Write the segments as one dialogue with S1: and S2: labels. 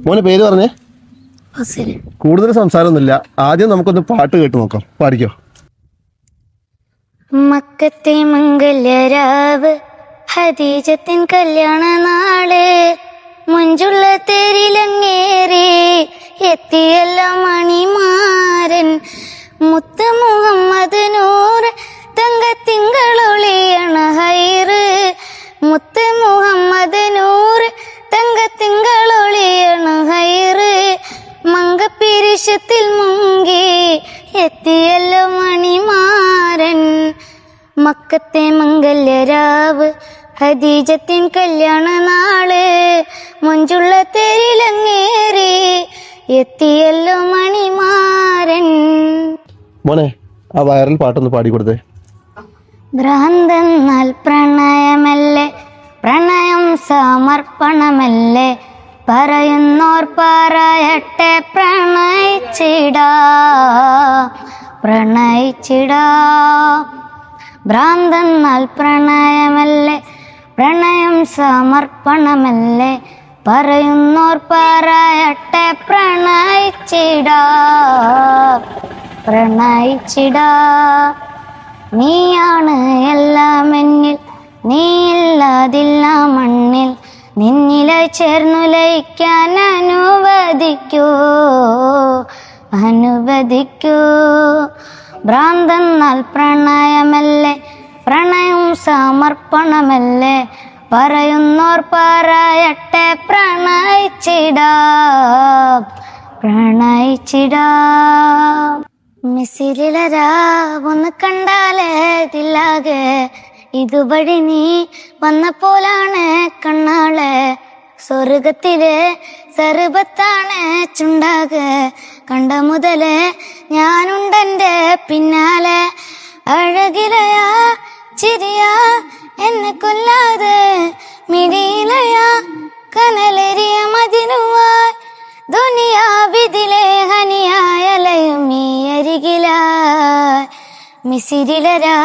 S1: മോനെ പേര് പറഞ്ഞേ. കൂടുതൽ സംസാരമൊന്നുമില്ല. ആദ്യം നമുക്കൊന്ന് പാട്ട് കേട്ട് നോക്കാം. പാടിക്കോ.
S2: മക്കത്തെ മംഗല്യരാവ് ഹദീജത്തിൻ കല്യാണ നാള് മുഞ്ചുള്ള തേരിലങ്ങേറി എത്തിയല്ല മണിമാരൻ മുത്ത് മുഹമ്മദ് നൂറ് തങ്കത്തിങ്കളൊളിയണ ഹൈറ് മുത്ത് മുഹമ്മദ് നൂറ് തങ്കത്തിങ്കളൊളിയണ ഹൈറ് മങ്കപ്പിരിശത്തിൽ മുങ്കി എത്തിയല്ലോ മണിമാരൻ മക്കത്തെ മംഗല്യരാവ് ഹദീജത്തിൻ കല്യാണ നാള് മുഞ്ചുള്ള തേരിലങ്ങേറി എത്തിയല്ലോ മണിമാരൻ.
S1: മോനെ ആ വൈറൽ പാട്ടൊന്ന് പാടിക്കൊടുത്തേ.
S2: ഭ്രാന്തെന്നാൽ പ്രണയമല്ലേ, പ്രണയം സമർപ്പണമല്ലേ, പറയുന്നോർ പറയട്ടെ പ്രണയിച്ചിടാ പ്രണയിച്ചിടാ. ഭ്രാന്തെന്നാൽ പ്രണയമല്ലേ, പ്രണയം സമർപ്പണമല്ലേ, പറയുന്നോർ പറയട്ടെ പ്രണയിച്ചിടാ പ്രണയിച്ചിടാ. നീയാണ് എല്ലാം എന്നിൽ, നീയില്ലാതില്ല മണ്ണിൽ, നിന്നിലായി ചേർന്നു ലയിക്കാൻ അനുവദിക്കൂ അനുവദിക്കൂ. ഭ്രാന്തെന്നാൽ പ്രണയമല്ലേ, പ്രണയം സമർപ്പണമല്ലേ, പറയുന്നോർ പറയട്ടെ പ്രണയിച്ചിടാ പ്രണയിച്ചിടാ. മിസിരിലരാവൊന്ന് കണ്ടാലേ ഇതിലാകെ ഇതുവഴി നീ വന്നപ്പോലാണ് കണ്ണാളെ സ്വർഗത്തിലെ സർബത്താണ് ചുണ്ടാകെ കണ്ട മുതലേ ഞാനുണ്ടെന്റെ പിന്നാലെ അഴകിലയാ ചിരിയാ എന്നെ കൊല്ലാതെ മിടിയിലയാ കനലെരിയ മതിനുവായി ദുനിയാവിതിലെ ഹനിയായലയും ഈ അരികിലായി. മിസിരിലരാ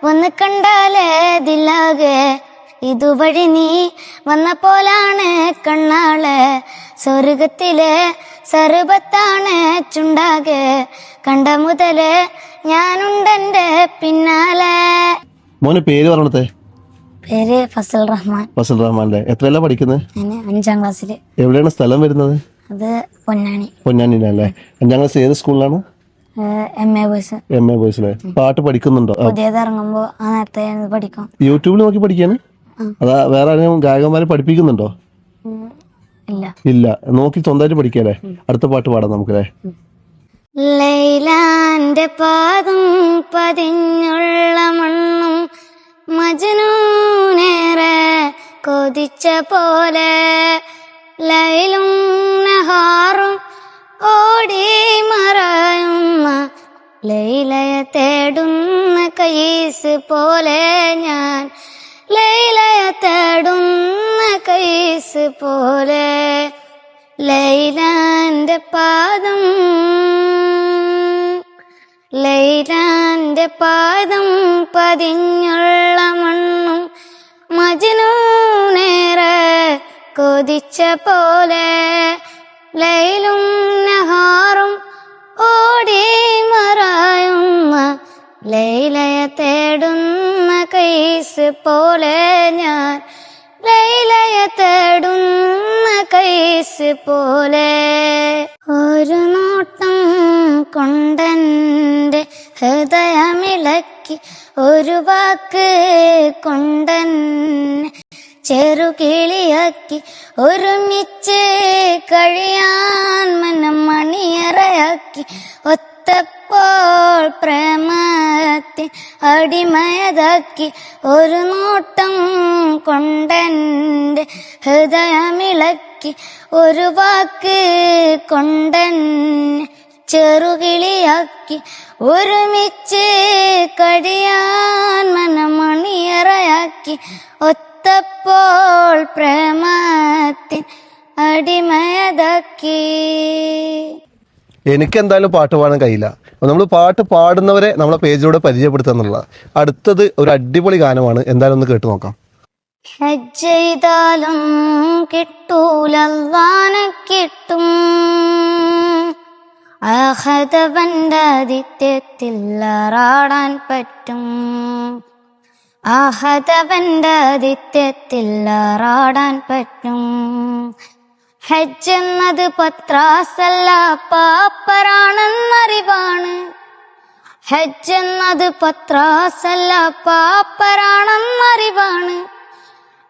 S2: ഒന്ന് കണ്ടാലേ ദിലാകെ ഇതുവഴി നീ വന്ന പോലാണ് കണ്ണാളെ സ്വർഗത്തിലെ സർബത്താണ് ചുണ്ടാകെ കണ്ട മുതലേ ഞാനുണ്ടെന്റെ പിന്നാലെ.
S1: മോനെ പേര് പറഞ്ഞേ.
S2: പേര് ഫസൽ റഹ്മാൻ.
S1: ഫസൽ റഹ്മാന്റെ എത്രയല്ല പഠിക്കുന്നത്?
S2: 5ാം ക്ലാസ്സിൽ.
S1: എവിടെയാണ് സ്ഥലം വരുന്നത്?
S2: അത് പൊന്നാനി.
S1: പൊന്നാനിയിലല്ലേ. 5ാം ക്ലാസ് ഏത് സ്കൂളിലാണ്?
S2: MA boys.
S1: MA ബോയ്സിലെ. പാട്ട് പഠിക്കുന്നുണ്ടോ?
S2: പുതിയത് ഇറങ്ങുമ്പോ ആ നേരത്തെ പഠിക്കും.
S1: യൂട്യൂബിൽ നോക്കി പഠിക്കാന്? അതാ വേറെ ആരെങ്കിലും ഗായകന്മാരെ പഠിപ്പിക്കുന്നുണ്ടോ?
S2: ഇല്ല.
S1: ഇല്ല, നോക്കി സ്വന്തമായിട്ട് പഠിക്കാല്ലേ. അടുത്ത പാട്ട് പാടാം നമുക്കല്ലേ.
S2: ലൈലാന്റെ പാദം പതിഞ്ഞുള്ള മണ്ണും മജ്നൂനേറെ കൊതിച്ച പോലെ ലൈലും നഹാറും ഓടി മറയുന്ന ലൈലയെ തേടുന്ന കൈസ് പോലെ ഞാൻ ലൈലയെ തേടുന്ന കൈസ് പോലെ ലൈലാന്റെ പാദം ലൈലാന്റെ പാദം പതിഞ്ഞുള്ള മണ്ണും മജ്നൂനേറെ കൊതിച്ച പോലെ ലൈലും നഹാറും ഓടി മറയുന്ന ലൈലയെ തേടുന്ന കൈസ് പോലെ ഞാൻ ലൈലയെ തേടുന്ന കൈസ് പോലെ. ഒരു നോട്ടം കൊണ്ടെന്റെ ഹൃദയമിളക്കി, ഒരു വാക്ക് കൊണ്ടെന്നെ ചെറുകിളിയാക്കി, ഒരുമിച്ച് കഴിയാൻ മനം മണിയറയാക്കി, ഒത്തപ്പോൾ പ്രേമത്തിൽ അടിമയതാക്കി. ഒരു നോട്ടം കൊണ്ടെന്റെ ഹൃദയമിളക്കി, ഒരു വാക്ക് കൊണ്ടെന്നെ ചെറുകിളിയാക്കി, ഒരുമിച്ച് കഴിയാൻ മനമണിയറയാക്കി, ഒത്തപ്പോൾ പ്രേമത്തിൻ അടിമയതാക്കി.
S1: എനിക്കെന്തായാലും പാട്ട് പാടാൻ കഴിയില്ല. നമ്മൾ പാട്ട് പാടുന്നവരെ നമ്മളെ പേജിലൂടെ പരിചയപ്പെടുത്തുക എന്നുള്ളത്. അടുത്തത് ഒരു അടിപൊളി ഗാനമാണ്, എന്തായാലും ഒന്ന് കേട്ടു നോക്കാം.
S2: ഹജ്ജ് ചെയ്താലും കിട്ടൂല, അല്ലാഹനെ കിട്ടൂല, അഹദവന്റെ ആതിഥ്യത്തിൽ ആറാടാൻ പറ്റും. അഹദവന്റെ ആതിഥ്യത്തിൽ ആറാടാൻ പറ്റും. ഹജ്ജ് എന്നത് പത്രാസല്ല പാപ്പരാണെന്നറിവാണ്. ഹജ്ജ് എന്നത് പത്രാസല്ല പാപ്പരാണെന്നറിവാണ്.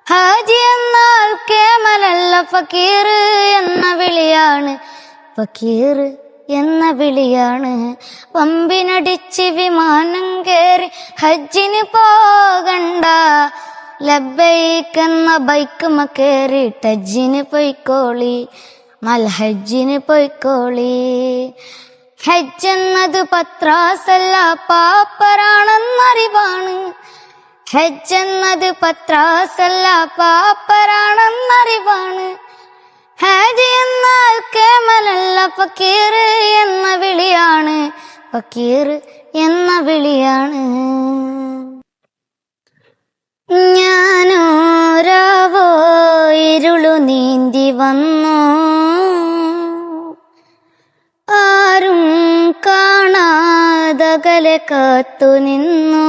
S2: ഹാജി എന്നാൽ കേമലല്ല ഫക്കീർ എന്ന വിളിയാണ്. ഫക്കീർ എന്ന വിളിയാണ്. പമ്പിനടിച്ച് വിമാനം കേറി ഹജ്ജിന് പോകണ്ട. ലബ്ബൈക്ക് എന്ന ബൈക്കുമ കേറി ഹജ്ജിന് പൊയ്ക്കോളി. മൽഹജ്ജിന് പൊയ്ക്കോളി. ഹജ്ജ് എന്നത് പത്രാസല്ല പാപ്പരാണെന്നറിവാണ്. ഹജ്ജ് എന്നത് പത്രാസല്ല പാപ്പരാണെന്നറിവാണ്. ഹാജി എന്നാൽ കേമലല്ല ഫക്കീർ എന്ന വിളിയാണ്. ഫക്കീർ എന്ന വിളിയാണ്. ഞാനോ രാവോ ഇരുളു നീന്തി വന്നു. ആരും കാണാതകലെ കാത്തു നിന്നു.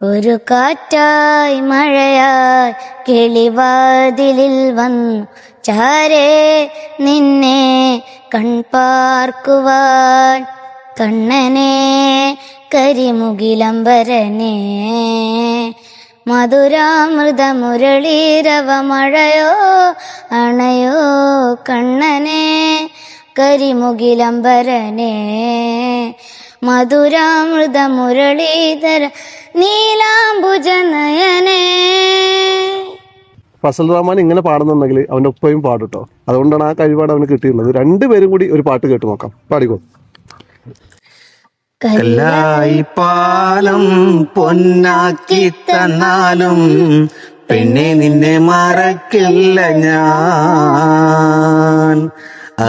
S2: ഒരു കാറ്റായി മഴയായി കിളിവാതിലിൽ വന്നു ചാരേ നിന്നെ കൺപാർക്കുവാൻ. കണ്ണനെ കരിമുകിലംബരനെ മധുരാമൃത മുരളീരവ മഴയോ അണയോ. കണ്ണനെ കരിമുകിലംബരനെ മധുരാമൃത മുരളീധര നീലാംബുജനയനേ.
S1: ഫസൽ റഹ്മാൻ ഇങ്ങനെ പാടുന്നുണ്ടെങ്കിൽ അവൻ്റെ ഒപ്പയും പാടും കേട്ടോ. അതുകൊണ്ടാണ് ആ കഴിവാട് അവന് കിട്ടിയുള്ളത്. രണ്ടുപേരും കൂടി ഒരു പാട്ട് കേട്ട് നോക്കാം. പാടിക്കോ.
S3: കല്ലായി പാലം പൊന്നാക്കി തന്നാലും പെണ്ണെ നിന്നെ മറക്കില്ല ഞാൻ.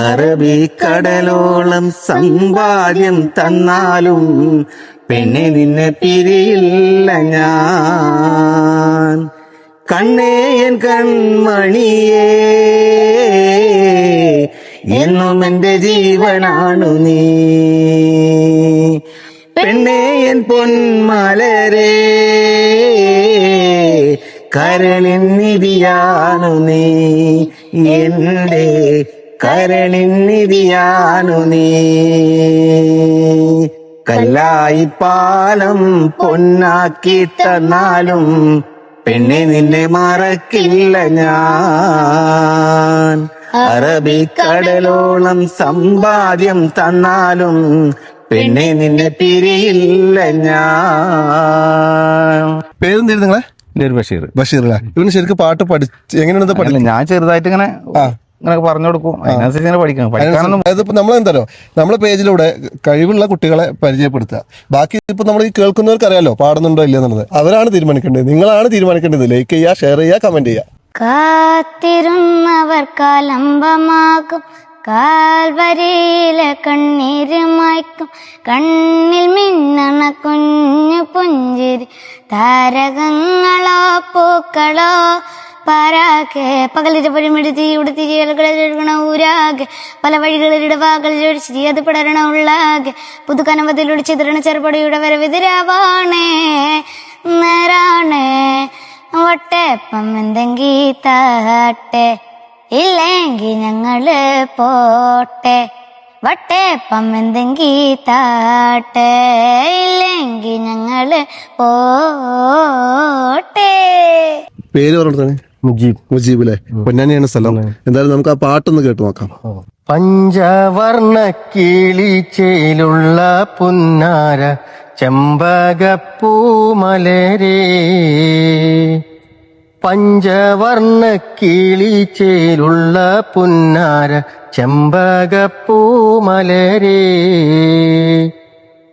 S3: അറബിക്കടലോളം സമ്പാദ്യം തന്നാലും പെണ്ണെ നിന്നെ പിരിയില്ല ഞാൻ. കണ്ണേ എൻ കൺമണിയേ എന്നും എന്റെ ജീവനാണു നീ. പെണ്ണേ എൻ പൊന്മലരേ കരളിൻ നിധിയാണു നീ. എന്റെ കരളിൻ നിധിയാണു നീ. കല്ലായി പാലം പൊന്നാക്കി തന്നാലും പെണ്ണെ നിന്നെ മറക്കില്ല ഞാൻ. അറബിക്കടലോളം സമ്പാദ്യം തന്നാലും പെണ്ണെ നിന്നെ പിരിയില്ല ഞാൻ.
S1: പേരെന്തായിരുന്നു നിങ്ങളെ?
S3: ബഷീർ.
S1: ബഷീർ അല്ലേ? ഇവന് ശരിക്കും പാട്ട് പഠിച്ച് എങ്ങനെയാണ് പഠിച്ചത്?
S3: ഞാൻ ചെറുതായിട്ട് ഇങ്ങനെ പറഞ്ഞു കൊടുക്കും. അതിനനുസരിച്ച് ഇങ്ങനെ പഠിക്കാനൊന്നും.
S1: അതായത് ഇപ്പൊ നമ്മളെന്താരോ നമ്മളെ പേജിലൂടെ കഴിവുള്ള കുട്ടികളെ പരിചയപ്പെടുത്തുക. ബാക്കി ഇപ്പൊ നമ്മൾ ഈ കേൾക്കുന്നവർക്ക് അറിയാലോ പാടുന്നുണ്ടോ ഇല്ല എന്നുള്ളത്. അവരാണ് തീരുമാനിക്കേണ്ടത്. നിങ്ങളാണ് തീരുമാനിക്കേണ്ടത്. ലൈക്ക് ചെയ്യുക, ഷെയർ ചെയ്യുക, കമന്റ് ചെയ്യുക.
S2: കാത്തിരുന്നവർ കാലംബമാകും. കാൽവരിയിലെ കണ്ണീര് മായ്ക്കും. കണ്ണിൽ മിന്നണ കുഞ്ഞു പുഞ്ചിരി താരകങ്ങളോ പൂക്കളോ പാരാകെ പകലിന്റെ പൊഴിമെടുത്തി ഉടുത്തിരികണ ഊരാകെ പല വഴികളിലൂടെ വാകളിലൊഴിച്ചിരി അത് പടരണ ഉള്ളാകെ പുതുക്കനവതിലൊടി ചിതരണ ചെറുപടിയുടെ വരവിതിരാവാണേ നേരാണേ. വട്ടേപ്പം എന്തെങ്കി താട്ടെ ഇല്ലെങ്കി ഞങ്ങള് പോട്ടെ. വട്ടേപ്പം എന്തെങ്കി താട്ടെ ഇല്ലെങ്കി ഞങ്ങള് പോട്ടെ.
S1: പേര് പറഞ്ഞിട്ടാണ് മുജീബ്. മുജീബ് അല്ലേ? പൊന്നാനിയാണ് സ്ഥലം. എന്തായാലും നമുക്ക് ആ പാട്ടൊന്ന് കേട്ട് നോക്കാം.
S4: പഞ്ചവർണ്ണ കിളിച്ചേലുള്ള പുന്നാര ചെമ്പകപ്പൂമലരേ. പഞ്ചവർണ്ണ കിളിച്ചേലുള്ള പുന്നാര ചെമ്പകപ്പൂമലരേ.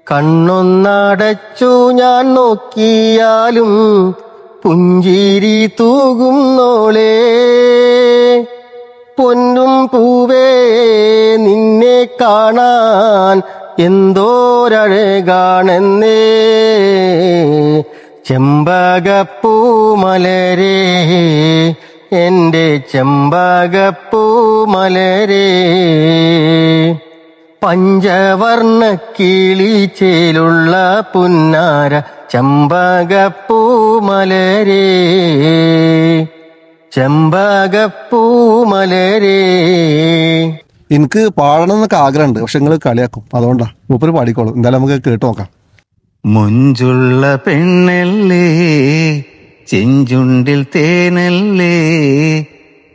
S4: കണ്ണൊന്നടച്ചു ഞാൻ നോക്കിയാലും പുഞ്ചിരി തൂകുന്നോളേ. പൊന്നും പൂവേ നിന്നെ കാണാൻ എന്തോരഴകാണെന്നേ. ചെമ്പകപ്പൂമലരേ എന്റെ ചെമ്പകപ്പൂ മലരേ പഞ്ചവർണ്ണ കിളിച്ചേലുള്ള പുന്നാര ചെമ്പകപ്പൂ മലരേ ചെമ്പകപ്പൂ മലരേ.
S1: എനിക്ക് പാടണം എന്നൊക്കെ ആഗ്രഹമുണ്ട്, പക്ഷെ നിങ്ങൾ കളിയാക്കും, അതുകൊണ്ടാ. മൂപ്പര് പാടിക്കോളും. എന്തായാലും നമുക്ക് കേട്ട് നോക്കാം.
S3: മുഞ്ചുള്ള പെണ്ണല്ലേ ചെഞ്ചുണ്ടിൽ തേനല്ലേ,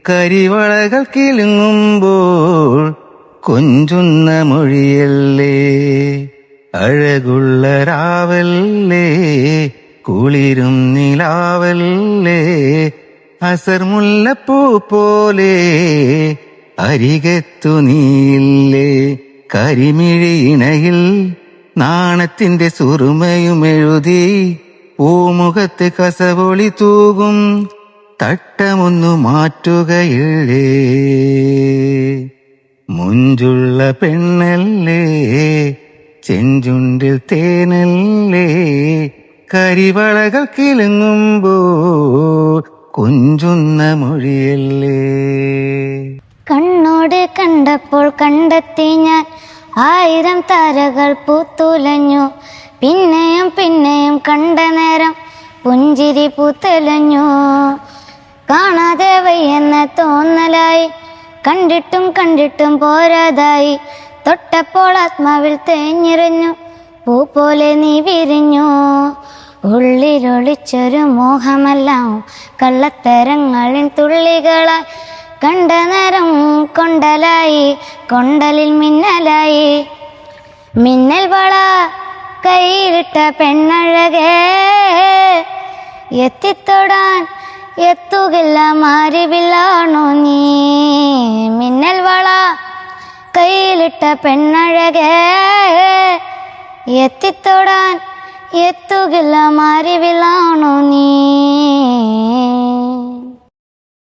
S3: കരിവളകൾ കിലുങ്ങുമ്പോൾ കൊഞ്ചുന്ന മൊഴിയല്ലേ, അഴകുള്ള രാവല്ലേ കുളിരും നിലാവല്ലേ, അസർമുല്ലപ്പൂ പോലെ അരികത്തു നീയില്ലേ, കരിമിഴിയിണയിൽ നാണത്തിന്റെ സുറുമയുമെഴുതി പൂമുഖത്ത് കസവൊളി തൂകും തട്ടമൊന്നു മാറ്റുകയില്ലേ, മുഞ്ചുള്ള പെണ്ണല്ലേ ചെഞ്ചുണ്ടിൽ തേനല്ലേ, കരിവളകൾ കിലുങ്ങുമ്പോൾ കൊഞ്ചുന്ന മൊഴിയല്ലേ.
S2: കണ്ണോട് കണ്ടപ്പോൾ കണ്ടെത്തി ഞാൻ 1000 താരകൾ പൂത്തുലഞ്ഞു, പിന്നെയും പിന്നെയും കണ്ട നേരം പുഞ്ചിരി പൂത്തലഞ്ഞു. കാണാതെ വയ്യെന്ന തോന്നലായി, കണ്ടിട്ടും കണ്ടിട്ടും പോരാതായി, തൊട്ടപ്പോൾ ആത്മാവിൽ തേഞ്ഞിറഞ്ഞു, പൂ പോലെ നീ വിരിഞ്ഞു. ഉള്ളിലൊളിച്ചൊരു മോഹമെല്ലാം കള്ളത്തരങ്ങളിൽ തുള്ളികളായി, കണ്ട നേരം കൊണ്ടലായി, കൊണ്ടലിൽ മിന്നലായി. മിന്നൽ വള കയ്യിലിട്ട പെണ്ണഴകേ, എത്തിത്തൊടാൻ എത്തുകില്ല മാരിവില്ലാണോ നീ. മിന്നൽ വള കയ്യിലിട്ട പെണ്ണഴകേ, എത്തിത്തൊടാൻ എത്തുകില്ല മാരിവില്ലാണോ